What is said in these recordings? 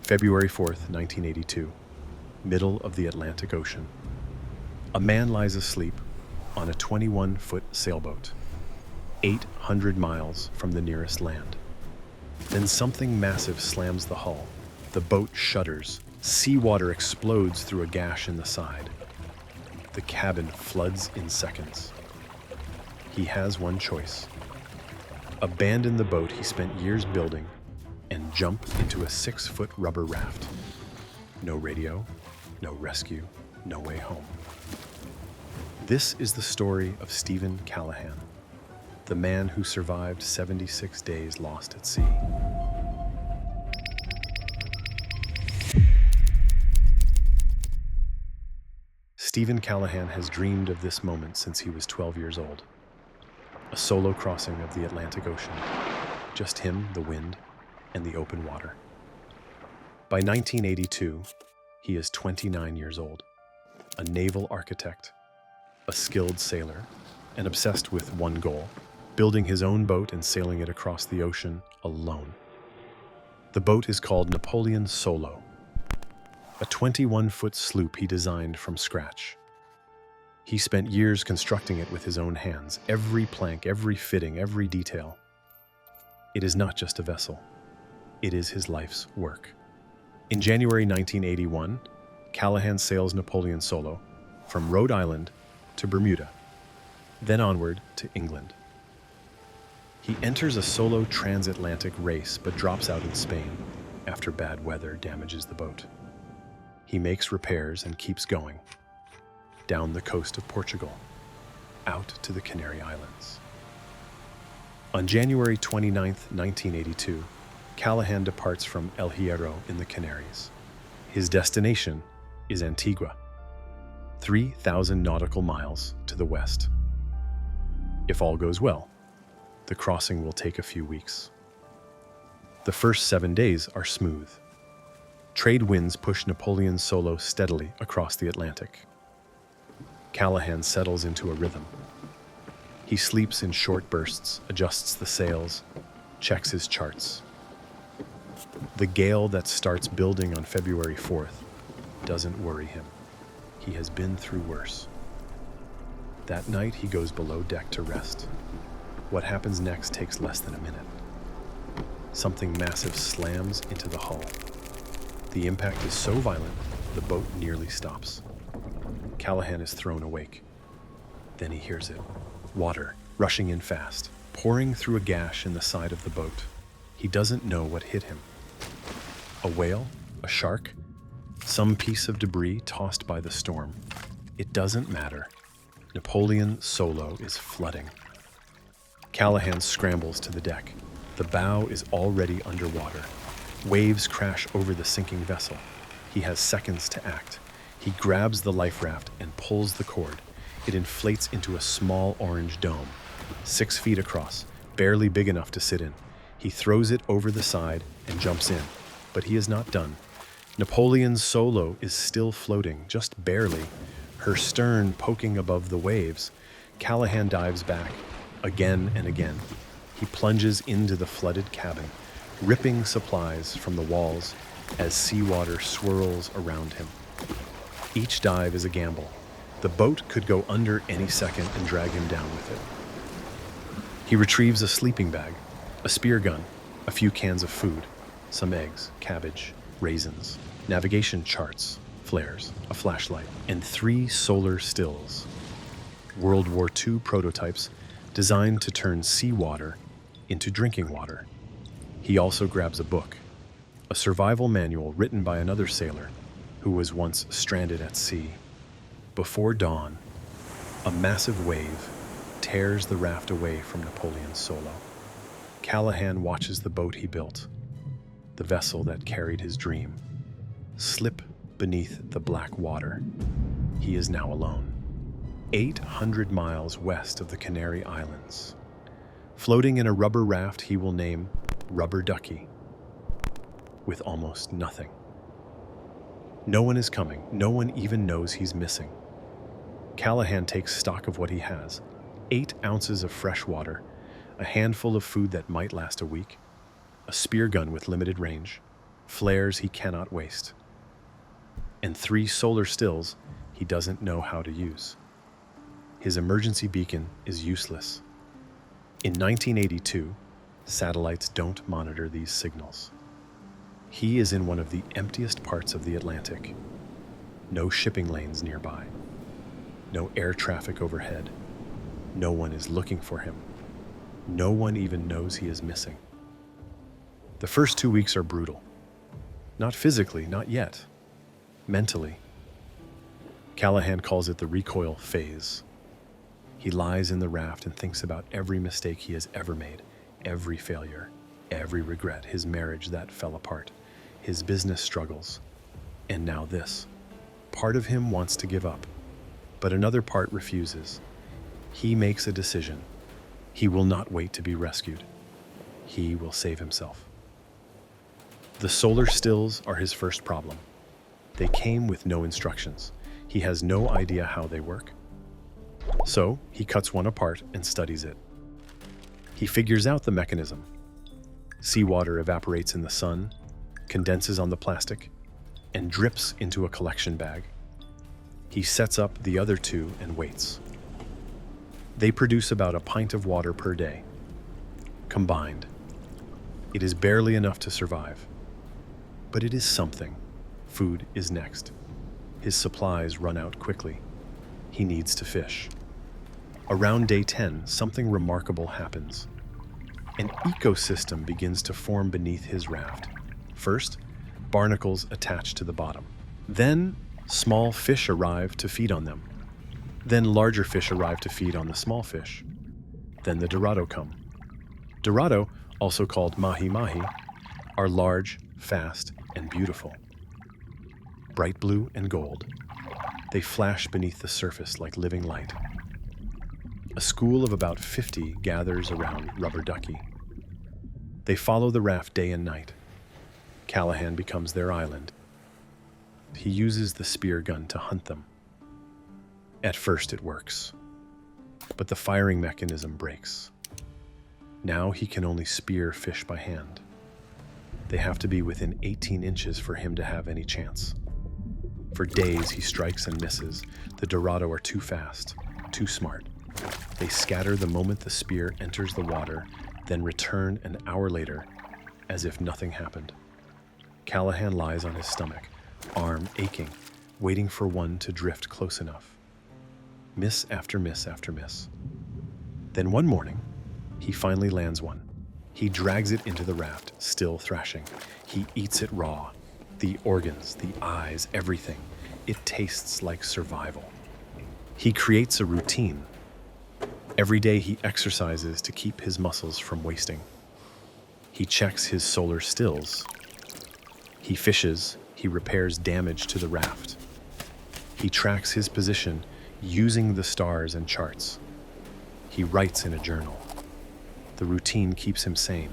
February 4th, 1982, middle of the Atlantic Ocean. A man lies asleep on a 21-foot sailboat, 800 miles from the nearest land. Then something massive slams the hull. The boat shudders. Seawater explodes through a gash in the side. The cabin floods in seconds. He has one choice: abandon the boat he spent years building and jump into a 6-foot rubber raft. No radio, no rescue, no way home. This is the story of Steven Callahan, the man who survived 76 days lost at sea. Steven Callahan has dreamed of this moment since he was 12 years old. A solo crossing of the Atlantic Ocean. Just him, the wind, and the open water. By 1982, he is 29 years old, a naval architect, a skilled sailor, and obsessed with one goal: building his own boat and sailing it across the ocean alone. The boat is called Napoleon Solo, a 21-foot sloop he designed from scratch. He spent years constructing it with his own hands, every plank, every fitting, every detail. It is not just a vessel. It is his life's work. In January 1981, Callahan sails Napoleon Solo from Rhode Island to Bermuda, then onward to England. He enters a solo transatlantic race but drops out in Spain after bad weather damages the boat. He makes repairs and keeps going, down the coast of Portugal, out to the Canary Islands. On January 29, 1982, Callahan departs from El Hierro in the Canaries. His destination is Antigua, 3,000 nautical miles to the west. If all goes well, the crossing will take a few weeks. The first 7 days are smooth. Trade winds push Napoleon Solo steadily across the Atlantic. Callahan settles into a rhythm. He sleeps in short bursts, adjusts the sails, checks his charts. The gale that starts building on February 4th doesn't worry him. He has been through worse. That night, he goes below deck to rest. What happens next takes less than a minute. Something massive slams into the hull. The impact is so violent, the boat nearly stops. Callahan is thrown awake. Then he hears it. Water, rushing in fast, pouring through a gash in the side of the boat. He doesn't know what hit him. A whale? A shark? Some piece of debris tossed by the storm. It doesn't matter. Napoleon Solo is flooding. Callahan scrambles to the deck. The bow is already underwater. Waves crash over the sinking vessel. He has seconds to act. He grabs the life raft and pulls the cord. It inflates into a small orange dome, 6 feet across, barely big enough to sit in. He throws it over the side and jumps in, but he is not done. Napoleon Solo is still floating, just barely, her stern poking above the waves. Callahan dives back, again and again. He plunges into the flooded cabin, ripping supplies from the walls as seawater swirls around him. Each dive is a gamble. The boat could go under any second and drag him down with it. He retrieves a sleeping bag, a spear gun, a few cans of food, some eggs, cabbage, raisins, navigation charts, flares, a flashlight, and 3 solar stills. World War II prototypes designed to turn seawater into drinking water. He also grabs a book, a survival manual written by another sailor who was once stranded at sea. Before dawn, a massive wave tears the raft away from Napoleon Solo. Callahan watches the boat he built, the vessel that carried his dream, slip beneath the black water. He is now alone, 800 miles west of the Canary Islands. Floating in a rubber raft he will name Rubber Ducky, with almost nothing. No one is coming. No one even knows he's missing. Callahan takes stock of what he has: 8 ounces of fresh water, a handful of food that might last a week, a spear gun with limited range, flares he cannot waste, and 3 solar stills he doesn't know how to use. His emergency beacon is useless. In 1982, satellites don't monitor these signals. He is in one of the emptiest parts of the Atlantic. No shipping lanes nearby. No air traffic overhead. No one is looking for him. No one even knows he is missing. The first 2 weeks are brutal. Not physically, not yet. Mentally. Callahan calls it the recoil phase. He lies in the raft and thinks about every mistake he has ever made, every failure, every regret, his marriage that fell apart, his business struggles, and now this. Part of him wants to give up, but another part refuses. He makes a decision. He will not wait to be rescued. He will save himself. The solar stills are his first problem. They came with no instructions. He has no idea how they work. So he cuts one apart and studies it. He figures out the mechanism. Seawater evaporates in the sun, condenses on the plastic, and drips into a collection bag. He sets up the other 2 and waits. They produce about a pint of water per day. Combined, it is barely enough to survive. But it is something. Food is next. His supplies run out quickly. He needs to fish. Around day 10, something remarkable happens. An ecosystem begins to form beneath his raft. First, barnacles attach to the bottom. Then, small fish arrive to feed on them. Then larger fish arrive to feed on the small fish. Then the dorado come. Dorado, also called mahi-mahi, are large, fast, and beautiful. Bright blue and gold. They flash beneath the surface like living light. A school of about 50 gathers around Rubber Ducky. They follow the raft day and night. Callahan becomes their island. He uses the spear gun to hunt them. At first it works, but the firing mechanism breaks. Now he can only spear fish by hand. They have to be within 18 inches for him to have any chance. For days he strikes and misses. The dorado are too fast, too smart. They scatter the moment the spear enters the water, then return an hour later, as if nothing happened. Callahan lies on his stomach, arm aching, waiting for one to drift close enough. Miss after miss after miss. Then one morning, he finally lands one. He drags it into the raft, still thrashing. He eats it raw. The organs, the eyes, everything. It tastes like survival. He creates a routine. Every day he exercises to keep his muscles from wasting. He checks his solar stills. He fishes. He repairs damage to the raft. He tracks his position using the stars and charts. He writes in a journal. The routine keeps him sane.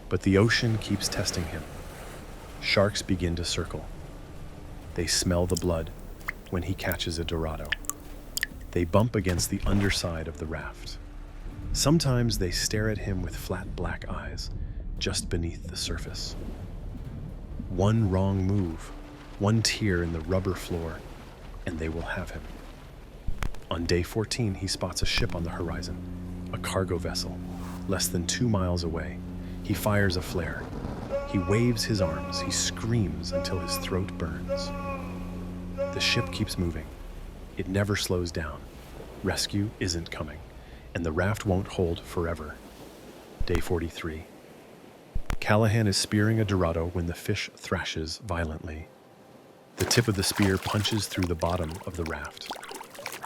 But the ocean keeps testing him. Sharks begin to circle. They smell the blood when he catches a dorado. They bump against the underside of the raft. Sometimes they stare at him with flat black eyes just beneath the surface. One wrong move, one tear in the rubber floor, and they will have him. On day 14, he spots a ship on the horizon, a cargo vessel, less than 2 miles away. He fires a flare. He waves his arms. He screams until his throat burns. The ship keeps moving. It never slows down. Rescue isn't coming, and the raft won't hold forever. Day 43. Callahan is spearing a dorado when the fish thrashes violently. The tip of the spear punches through the bottom of the raft.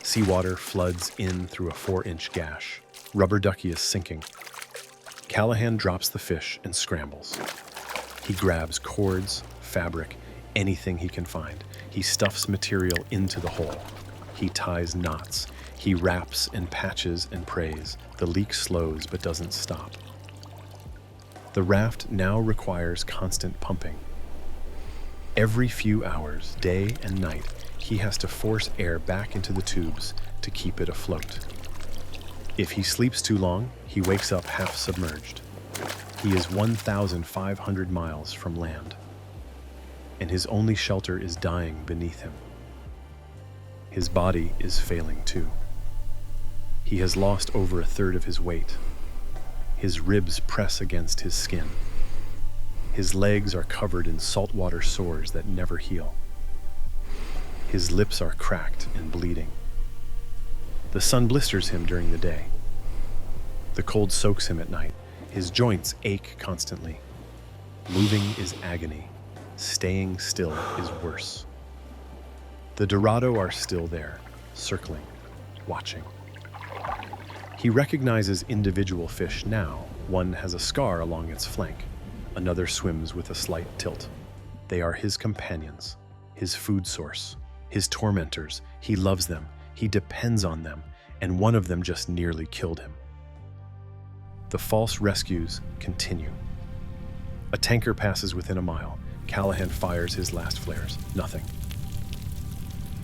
Seawater floods in through a 4-inch gash. Rubber Ducky is sinking. Callahan drops the fish and scrambles. He grabs cords, fabric, anything he can find. He stuffs material into the hole. He ties knots. He wraps and patches and prays. The leak slows but doesn't stop. The raft now requires constant pumping. Every few hours, day and night, he has to force air back into the tubes to keep it afloat. If he sleeps too long, he wakes up half submerged. He is 1,500 miles from land, and his only shelter is dying beneath him. His body is failing too. He has lost over a third of his weight. His ribs press against his skin. His legs are covered in saltwater sores that never heal. His lips are cracked and bleeding. The sun blisters him during the day. The cold soaks him at night. His joints ache constantly. Moving is agony. Staying still is worse. The Dorado are still there, circling, watching. He recognizes individual fish now. One has a scar along its flank. Another swims with a slight tilt. They are his companions, his food source, his tormentors. He loves them, he depends on them, and one of them just nearly killed him. The false rescues continue. A tanker passes within a mile. Callahan fires his last flares. Nothing.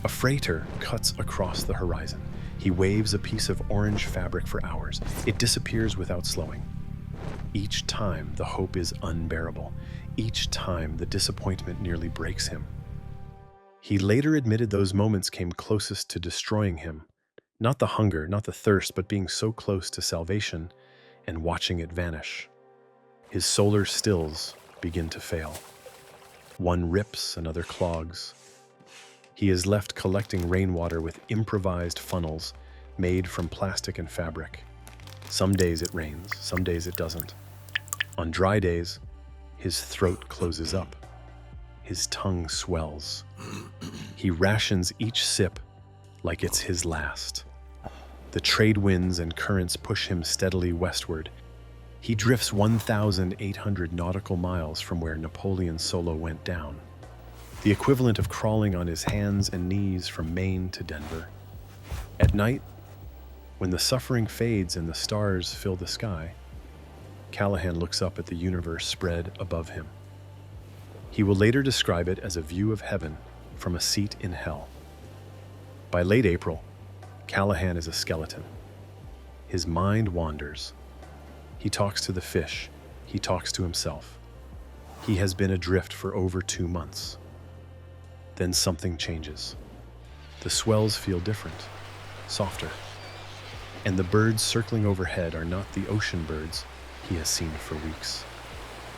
A freighter cuts across the horizon. He waves a piece of orange fabric for hours. It disappears without slowing. Each time, the hope is unbearable. Each time, the disappointment nearly breaks him. He later admitted those moments came closest to destroying him. Not the hunger, not the thirst, but being so close to salvation and watching it vanish. His solar stills begin to fail. One rips, another clogs. He is left collecting rainwater with improvised funnels made from plastic and fabric. Some days it rains, some days it doesn't. On dry days, his throat closes up. His tongue swells. He rations each sip like it's his last. The trade winds and currents push him steadily westward. He drifts 1,800 nautical miles from where Napoleon Solo went down, the equivalent of crawling on his hands and knees from Maine to Denver. At night, when the suffering fades and the stars fill the sky, Callahan looks up at the universe spread above him. He will later describe it as a view of heaven from a seat in hell. By late April, Callahan is a skeleton. His mind wanders. He talks to the fish. He talks to himself. He has been adrift for over 2 months. Then something changes. The swells feel different, softer. And the birds circling overhead are not the ocean birds he has seen for weeks.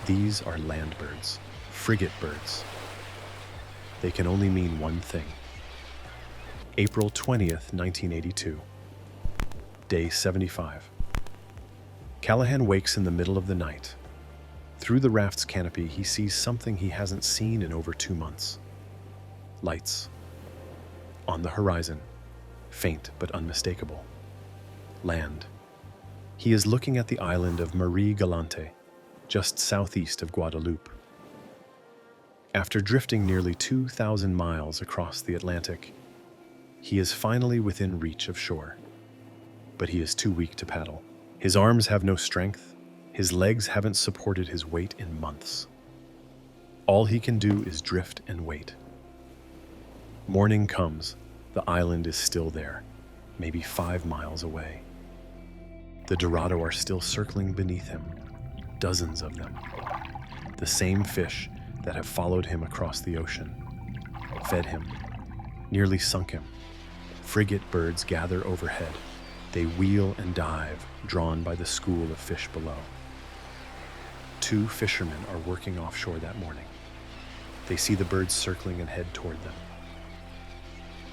These are land birds, frigate birds. They can only mean one thing. April 20th, 1982. Day 75. Callahan wakes in the middle of the night. Through the raft's canopy, he sees something he hasn't seen in over 2 months. Lights. On the horizon, faint but unmistakable. Land. He is looking at the island of Marie Galante, just southeast of Guadeloupe. After drifting nearly 2,000 miles across the Atlantic, he is finally within reach of shore. But he is too weak to paddle. His arms have no strength. His legs haven't supported his weight in months. All he can do is drift and wait. Morning comes. The island is still there, maybe 5 miles away. The Dorado are still circling beneath him, dozens of them. The same fish that have followed him across the ocean, fed him, nearly sunk him. Frigate birds gather overhead. They wheel and dive, drawn by the school of fish below. 2 fishermen are working offshore that morning. They see the birds circling and head toward them.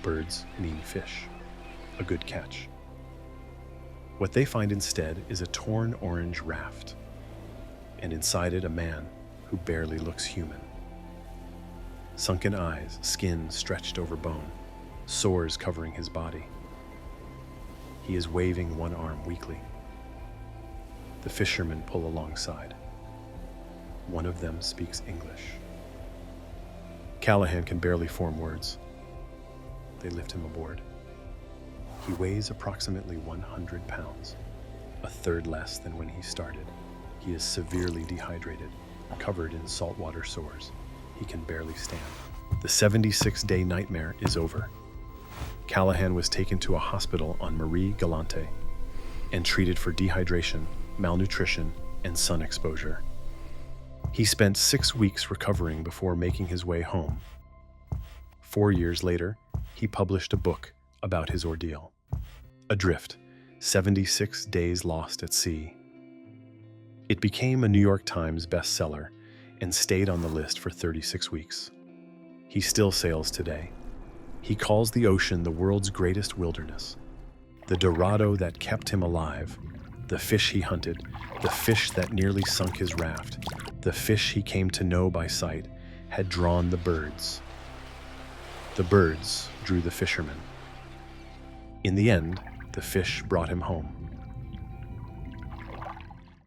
Birds mean fish. A good catch. What they find instead is a torn orange raft, and inside it a man who barely looks human. Sunken eyes, skin stretched over bone, sores covering his body. He is waving one arm weakly. The fishermen pull alongside. One of them speaks English. Callahan can barely form words. They lift him aboard. He weighs approximately 100 pounds, a third less than when he started. He is severely dehydrated, covered in saltwater sores. He can barely stand. The 76-day nightmare is over. Callahan was taken to a hospital on Marie Galante and treated for dehydration, malnutrition, and sun exposure. He spent 6 weeks recovering before making his way home. 4 years later, he published a book about his ordeal. Adrift, 76 Days Lost at Sea. It became a New York Times bestseller and stayed on the list for 36 weeks. He still sails today. He calls the ocean the world's greatest wilderness, the Dorado that kept him alive, the fish he hunted, the fish that nearly sunk his raft, the fish he came to know by sight, had drawn the birds. The birds drew the fishermen. In the end, the fish brought him home.